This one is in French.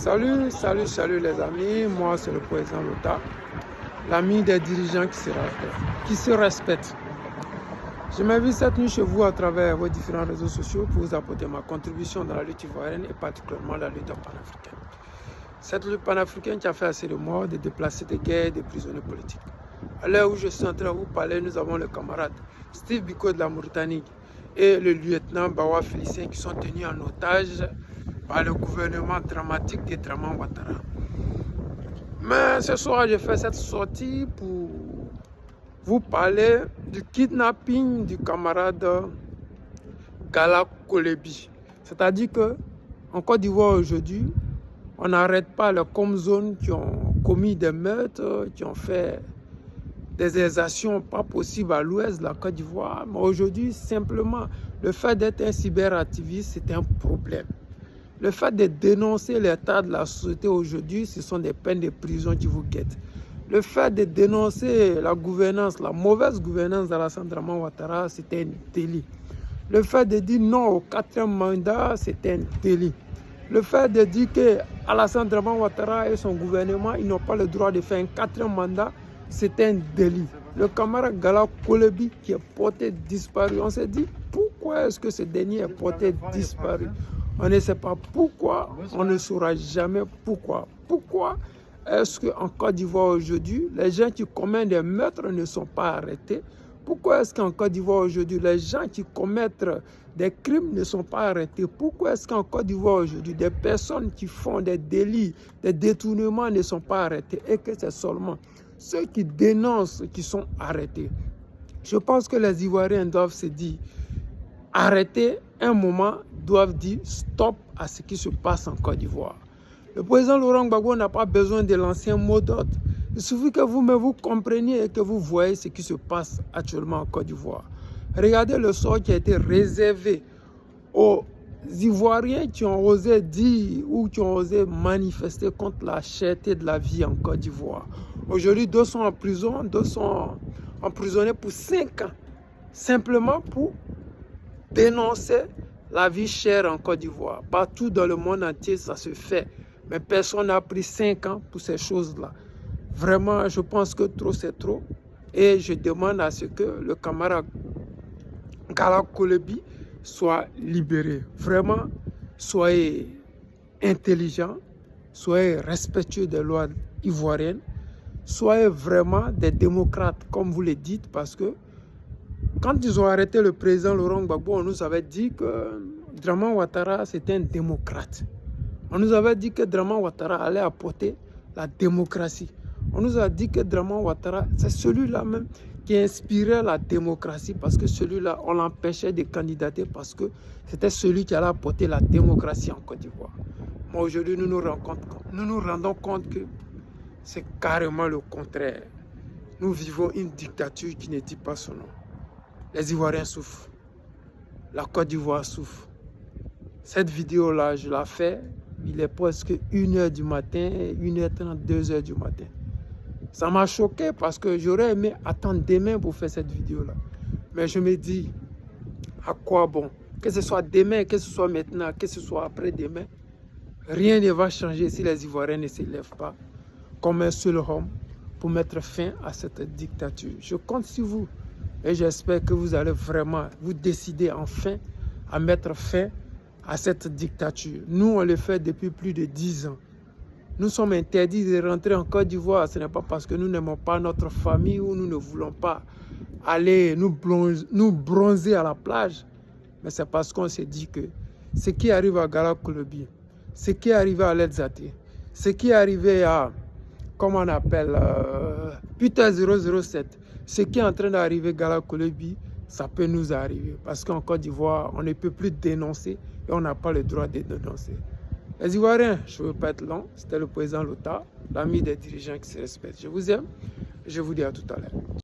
Salut les amis, moi c'est le président Lota, l'ami des dirigeants qui se respectent. Je m'invite cette nuit chez vous à travers vos différents réseaux sociaux pour vous apporter ma contribution dans la lutte ivoirienne et particulièrement la lutte panafricaine. Cette lutte panafricaine qui a fait assez de morts, de déplacés de guerre et de prisonniers politiques. À l'heure où je suis en train de vous parler, nous avons le camarade Steve Biko de la Mauritanie et le lieutenant Bawa Félicien qui sont tenus en otage par le gouvernement dramatique de Draman Ouattara. Mais ce soir, je fais cette sortie pour vous parler du kidnapping du camarade Gala Kolebi. C'est-à-dire qu'en Côte d'Ivoire aujourd'hui, on n'arrête pas les zones qui ont commis des meurtres, qui ont fait des exactions pas possibles à l'ouest de la Côte d'Ivoire. Mais aujourd'hui, simplement, le fait d'être un cyberactiviste, c'est un problème. Le fait de dénoncer l'état de la société aujourd'hui, ce sont des peines de prison qui vous guettent. Le fait de dénoncer la gouvernance, la mauvaise gouvernance d'Alassane Draman Ouattara, c'est un délit. Le fait de dire non au 4e mandat, c'est un délit. Le fait de dire que Alassane Draman Ouattara et son gouvernement, ils n'ont pas le droit de faire un 4e mandat, c'est un délit. Le camarade Gala Kolebi qui est porté disparu, on s'est dit pourquoi est-ce que ce dernier est porté disparu? On ne sait pas pourquoi, on ne saura jamais pourquoi. Pourquoi est-ce qu'en Côte d'Ivoire aujourd'hui, les gens qui commettent des meurtres ne sont pas arrêtés? Pourquoi est-ce qu'en Côte d'Ivoire aujourd'hui, les gens qui commettent des crimes ne sont pas arrêtés? Pourquoi est-ce qu'en Côte d'Ivoire aujourd'hui, des personnes qui font des délits, des détournements ne sont pas arrêtés et que c'est seulement ceux qui dénoncent qui sont arrêtés? Je pense que les Ivoiriens doivent se dire, arrêter un moment, doivent dire stop à ce qui se passe en Côte d'Ivoire. Le président Laurent Gbagbo n'a pas besoin de l'ancien mot d'ordre. Il suffit que vous-même vous compreniez et que vous voyez ce qui se passe actuellement en Côte d'Ivoire. Regardez le sort qui a été réservé aux Ivoiriens qui ont osé dire ou qui ont osé manifester contre la cherté de la vie en Côte d'Ivoire. Aujourd'hui, 2 sont en prison, 2 sont emprisonnés pour 5 ans, simplement pour dénoncer la vie chère en Côte d'Ivoire. Partout dans le monde entier, ça se fait. Mais personne n'a pris 5 ans pour ces choses-là. Vraiment, je pense que trop, c'est trop. Et je demande à ce que le camarade Gala Kolebi soit libéré. Vraiment, soyez intelligents, soyez respectueux des lois ivoiriennes, soyez vraiment des démocrates, comme vous le dites, parce que quand ils ont arrêté le président Laurent Gbagbo, on nous avait dit que Draman Ouattara, c'était un démocrate. On nous avait dit que Draman Ouattara allait apporter la démocratie. On nous a dit que Draman Ouattara, c'est celui-là même qui inspirait la démocratie parce que celui-là, on l'empêchait de candidater parce que c'était celui qui allait apporter la démocratie en Côte d'Ivoire. Mais aujourd'hui, nous nous rendons compte que c'est carrément le contraire. Nous vivons une dictature qui ne dit pas son nom. Les Ivoiriens souffrent. La Côte d'Ivoire souffre. Cette vidéo-là, je la fais. Il est presque 1h du matin, 1h30, 2h du matin. Ça m'a choqué parce que j'aurais aimé attendre demain pour faire cette vidéo-là. Mais je me dis, à quoi bon? Que ce soit demain, que ce soit maintenant, que ce soit après-demain, rien ne va changer si les Ivoiriens ne se lèvent pas comme un seul homme pour mettre fin à cette dictature. Je compte sur vous. Et j'espère que vous allez vraiment vous décider enfin à mettre fin à cette dictature. Nous, on le fait depuis plus de 10 ans. Nous sommes interdits de rentrer en Côte d'Ivoire. Ce n'est pas parce que nous n'aimons pas notre famille ou nous ne voulons pas aller nous bronzer à la plage. Mais c'est parce qu'on s'est dit que ce qui arrive à Gala Kolebi, ce qui est arrivé à Ledzate, ce qui est arrivé à, comment on appelle, Putain 007, ce qui est en train d'arriver à Gala Kolebi, ça peut nous arriver. Parce qu'en Côte d'Ivoire, on ne peut plus dénoncer et on n'a pas le droit de dénoncer. Les Ivoiriens, je ne veux pas être long, c'était le président Lota, l'ami des dirigeants qui se respectent. Je vous aime et je vous dis à tout à l'heure.